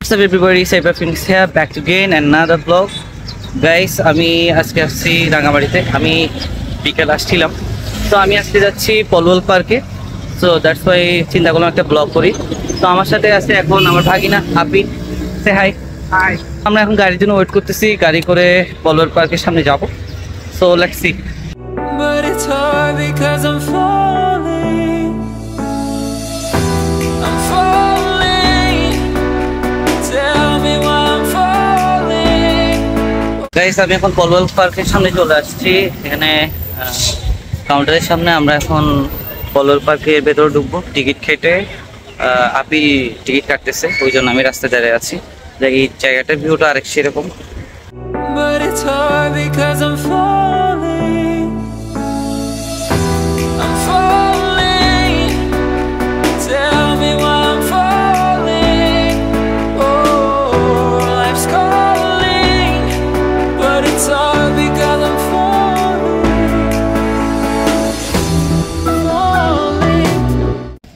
What's up everybody, Cyber Phoenix here, back again another vlog. Guys, আমি আজকে আসছি রাঙামাটিতে। আমি বিকেল আসছিলাম, তো আমি আজকে যাচ্ছি পলওয়াল পার্কে। সো দ্যাটস ওয়াই চিন্তা করলাম একটা ব্লগ করি। তো আমার সাথে আছে এখন আমার ভাগিনা আপি। সে হাই। হাই। আমরা এখন গাড়ির জন্য ওয়েট করতেছি, গাড়ি করে পলওয়াল পার্কের সামনে যাব। So let's see. But it's hard because I'm falling. I'm falling. Tell me why I'm falling. Guys, আমি এখন পলওয়াল পার্কের সামনে চলে আসছি। এখানে কাউন্টারের সামনে আমরা এখন পলওয়াল পার্কের ভেতরে ঢুকবো টিকিট কেটে। আপি টিকিট কাটতেছে, ওই জন্য আমি রাস্তায় দাঁড়িয়ে আছি। এই জায়গাটার ভিউটা আরেক সেরকম। But it's hard because I'm falling. I'm falling. Tell me why I'm falling. Oh, life's calling. But it's hard because I'm falling.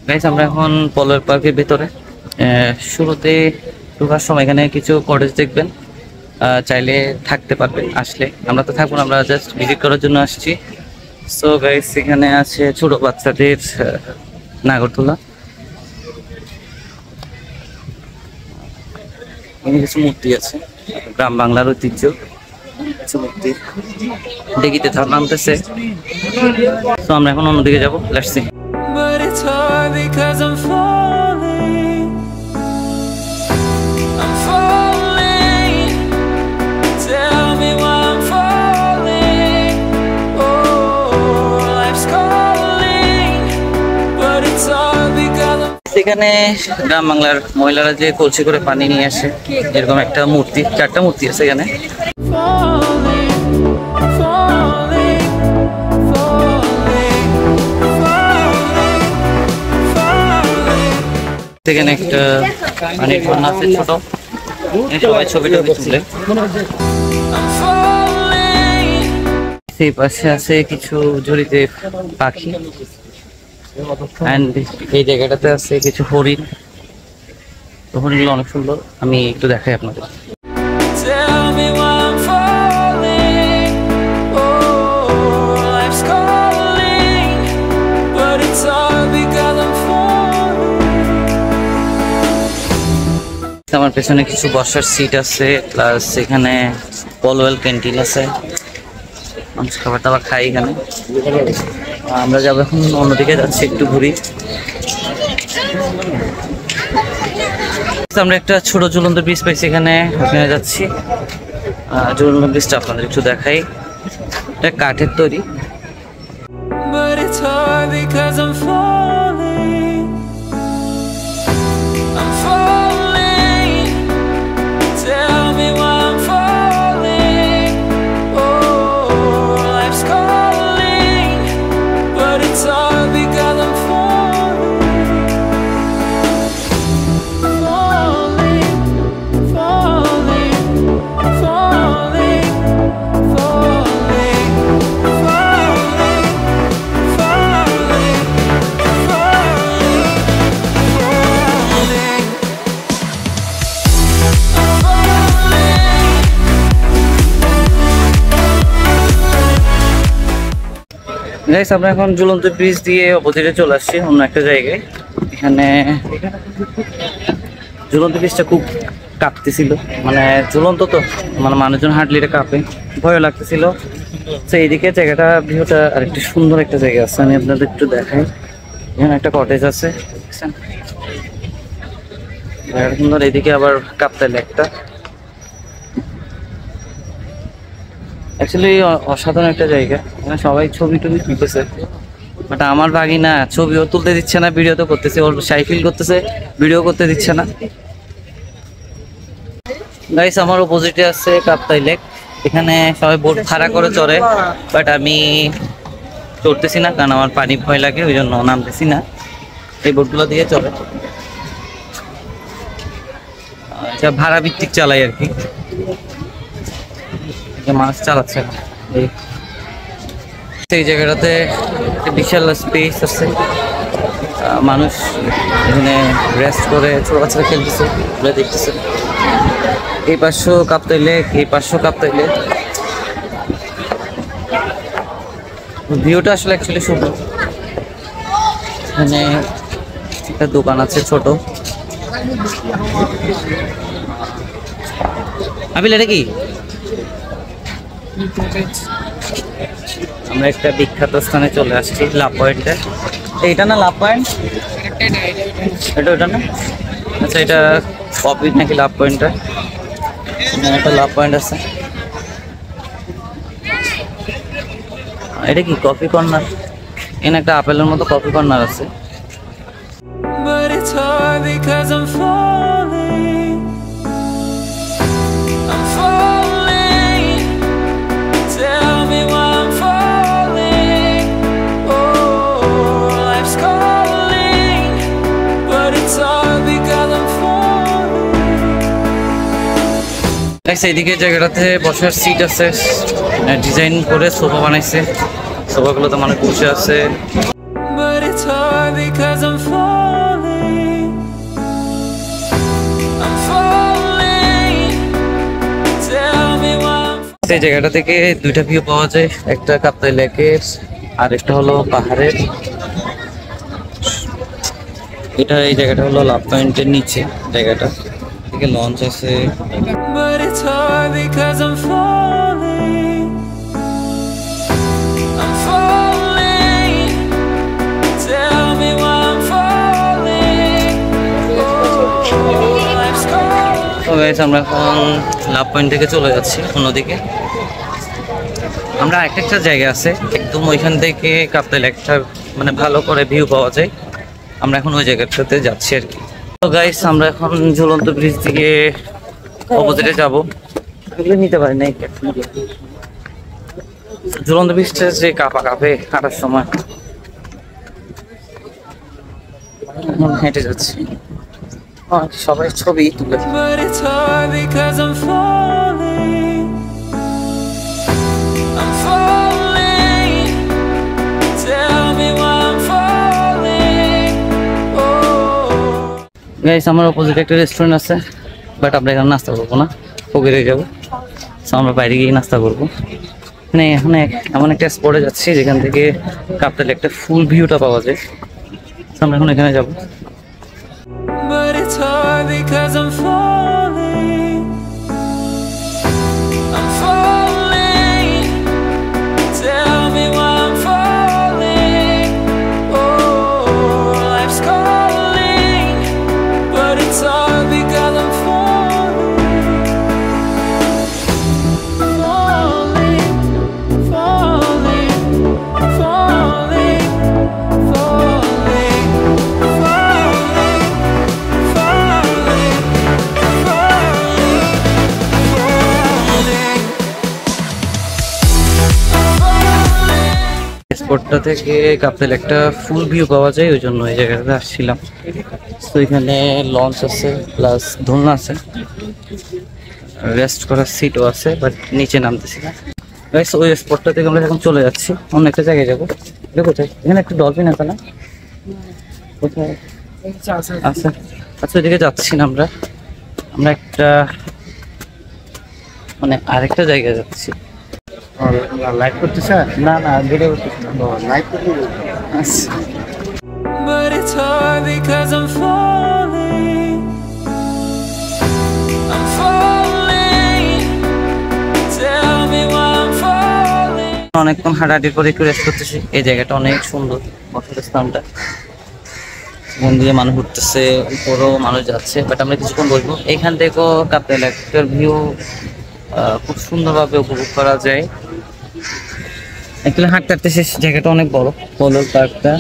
Guys, আমরা এখন পলওয়াল পার্কের ভিতরে। শুরুতে ঢোকার সময় এখানে কিছু কটেজ দেখবেন, চাইলে থাকতে পারবেন। আসলে আমরা তো থাকবো না, আমরা জাস্ট ভিজিট করার জন্য আসছি। সো গাইস, এখানে আছে ছোট বাচ্চাদের নাগরদোলা, এখানে কিছু মূর্তি আছে, গ্রাম বাংলার ঐতিহ্য কিছু মূর্তি। দেখিতে নামতেছে। তো আমরা এখন অন্যদিকে যাবো, let's see. But it's hard because I'm falling. I'm falling. Tell me why I'm falling. Oh, life's calling. But it's hard because I'm এখানে গ্রাম বাংলার মহিলারা যে কলসি করে পানি নিয়ে আসে, এরকম একটা মূর্তি, চারটা মূর্তি আছে এখানে। এখানে একটা পানির ঝর্ণা আছে ছোট, সবাই ছবি টবি তুলে। সেই পাশে আছে কিছু জড়িতে পাখি, এই জায়গাটাতে আছে কিছু হরিণ। হরিণগুলো অনেক সুন্দর, আমি একটু দেখাই আপনাদের। আমার পেছনে কিছু বসার সিট আছে, প্লাস এখানে পলওয়াল ক্যান্টিন আছে, মানুষ খাবার দাবার খাই এখানে। আমরা যাবো এখন অন্যদিকে, যাচ্ছি একটু ঘুরি। আমরা একটা ছোট ঝুলন্ত ব্রিজ পাইছি এখানে, ওখানে যাচ্ছি। ঝুলন্ত ব্রিজটা আপনাদের একটু দেখাই, এটা কাঠের তৈরি। গাইস, আমরা এখন ঝুলন্ত ব্রিজ দিয়ে অপোজিটে চলে আসছি অন্য একটা জায়গায়। এখানে ঝুলন্ত ব্রিজটা খুব কাঁপতেছিল, মানে ঝুলন্ত তো, মানে মানুষজন হাঁটলে এটা কাঁপে, ভয় লাগতেছিল। তো এইদিকে জায়গাটা ভিউটা আরেকটি সুন্দর একটা জায়গা আছে, আমি আপনাদের একটু দেখাই। এখানে একটা কটেজ আছে, জায়গাটা সুন্দর। এইদিকে আবার কাপ্তাই লেকটা, অ্যাকচুয়ালি অসাধারণ একটা জায়গা। এখানে সবাই ছবি টবি তুলতেছে, বাট আমার ভাগিনা ছবিও তুলতে দিচ্ছে না, ভিডিও তো করতেছে, ওর সাইকেল করতেছে, ভিডিও করতে দিচ্ছে না। গাইস, আমার অপোজিটে আছে কাপ্তাই লেক, এখানে সবাই বোট ভাড়া করে চড়ে, বাট আমি চড়তেছি না, কারণ আমার পানি ভয় লাগে, ওই জন্য নামতেছি না। এই বোটগুলো দিয়ে চলে, এটা ভাড়া ভিত্তিক চালাই আর কি, মাছ চালাচ্ছে না। এই জায়গাটাতে বিশাল স্পেস আছে, মানুষ এখানে রেস্ট করে ছোট বাচ্চারা খেলতেছে, দেখতেছে। এই 500 কাপ্তাই লেক, এই 500 কাপ্তাই লেক। ভিউটা আসলে অ্যাকচুয়ালি সুন্দর। এখানে একটা দোকান আছে ছোট। আবিল এটা কি? আমরা একটা বিখ্যাত স্থানে চলে আসছি, লাভ পয়েন্টে। এইটা না লাভ পয়েন্ট? এটা ওটা না? আচ্ছা, এটা কপি নাকি লাভ পয়েন্টটা? একটা লাভ পয়েন্ট আছে। এটা কি কফি কর্নার? এখানে একটা আপেলের মতো কফি কর্নার আছে। But it's hard because I'm falling. I'm falling. Tell me why I'm falling. Oh, life's calling. But it's hard because I'm falling. এইদিকে জায়গাটাতে বসার সিট আছে, ডিজাইন করে সোফা বানাইছে। সোফাগুলোতে মানুষ বসে আছে। But it's hard because I'm falling. I'm falling. Tell me why I'm falling. এই জায়গাটা থেকে দুইটা ভিউ পাওয়া যায়, একটা কাপ্তাই লেকের আর একটা হলো পাহাড়ের। এটা এই জায়গাটা হলো লাভ পয়েন্টের নিচে, জায়গাটা থেকে লঞ্চ আছে। But it's hard because I'm falling. I'm falling. Tell me why I'm falling. Oh, life's calling. তো গাইস, আমরা এখন লাভ পয়েন্ট থেকে চলে যাচ্ছি অন্যদিকে। আমরা একটা জায়গা আছে একদম ওইখান থেকে কাপ্তাই লেকটা মানে ভালো করে ভিউ পাওয়া যায়। আমরা এখন ওই জায়গাটাতে যাচ্ছি আর কি। তো গাইস, আমরা এখন ঝুলন্ত ব্রিজ থেকে অপোজিটে যাব। এগুলো নিতে পারি না, ঝুলন্ত ব্রিজটা যে কাঁপে হাঁটার সময়। হেঁটে যাচ্ছি, সবাই ছবি তুলে। But it's hard because I'm falling. I'm falling. Tell me why I'm falling. Oh. Guys, আমার অপোজিটে একটা রেস্টুরেন্ট আছে, বাট আমরা এখানে নাস্তা করবো না, ফকিরে যাবো। সো আমরা বাইরে গিয়ে নাস্তা করবো। মানে এখানে এমন একটা স্পটে যাচ্ছি যেখান থেকে কাপ্তাই লেকটা ফুল ভিউটা পাওয়া যায়। সো আমরা এখন এখানে যাবো। But it's hard because I'm falling. I'm falling. Tell me why I'm falling. Oh, life's calling. But it's hard because I'm falling. Falling, falling, falling, falling, falling. স্পটটা থেকে কাপ্তাই লেকটা ফুল ভিউ পাওয়া যায়, ওই জন্য এই জায়গাটাতে আসছিলাম। তো এখানে লঞ্চ আছে, প্লাস দোলনা আছে, রেস্ট করার সিটও আছে, বাট নিচে নামতেছি না। গাইস, ওই স্পটটা থেকে আমরা এখন চলে যাচ্ছি, অন্য একটা জায়গায় যাবো। এটা কোথায়? এখানে একটা ডলফিন আছে না? কোথায় আচ্ছা আচ্ছা, ওইদিকে যাচ্ছি না আমরা। আমরা একটা মানে আরেকটা জায়গায় যাচ্ছি। লাইভ করতেছে না? না, ভিডিও করতেছে না, লাইভ করতে। আচ্ছা, But it's hard because I'm falling. I'm falling. Tell me why I'm falling. অনেকক্ষণ হাঁটাহাঁটির পরে একটু রেস্ট করতেছি। এই জায়গাটা অনেক সুন্দর, বসার স্থানটা। মন দিয়ে মানুষ উঠতেছে, উপরেও মানুষ যাচ্ছে, বাট আমরা কিছুক্ষণ বসবো। এখান থেকেও কাপ্তাই লেকের ভিউ খুব সুন্দরভাবে উপভোগ করা যায়। একচুয়ালি হাঁটতে হাঁটতে শেষ, জায়গাটা অনেক বড়, পলোল পার্কটা।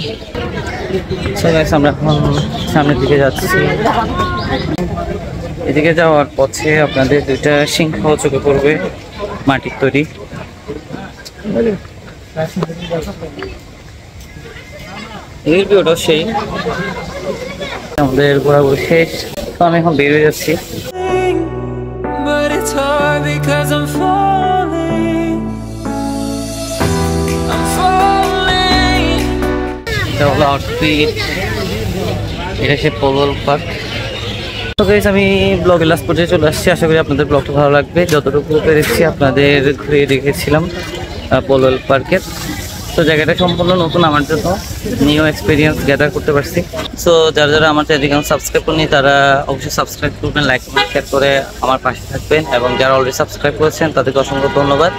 আমরা এখন সামনের দিকে যাচ্ছি। এদিকে যাওয়ার পথে আপনাদের দুইটা সিংহ চোখে পড়বে, মাটির তৈরি। এই ভিউটা সেই। আমাদের ঘোরাঘুরি শেষ, তো আমি এখন বের হয়ে যাচ্ছি। But it's hard because I'm falling. I'm falling. এটা হলো আউটফিট। এটা সে পলল পার্ক। তো গাইস আমি ব্লগের লাস্ট পর্যায়ে চলে আসছি, আশা করি আপনাদের ব্লগটা ভালো লাগবে। যতটুকু পেরেছি আপনাদের ঘুরিয়ে দেখেছিলাম পলল পার্কের। তো জায়গাটা সম্পূর্ণ নতুন আমার জন্য, নিউ এক্সপিরিয়েন্স গ্যাদার করতে পারছি। সো যারা যারা আমার চ্যানেল সাবস্ক্রাইব করেনি তারা অবশ্যই সাবস্ক্রাইব করবেন, লাইক কমেন্ট শেয়ার করে আমার পাশে থাকবেন, এবং যারা অলরেডি সাবস্ক্রাইব করেছেন তাদেরকে অসংখ্য ধন্যবাদ।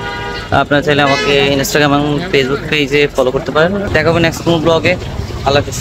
আপনারা চাইলে আমাকে ইনস্টাগ্রাম এবং ফেসবুক পেজে ফলো করতে পারেন। দেখা হবে নেক্সট কোনো ব্লগে। আল্লাহ হাফিজ।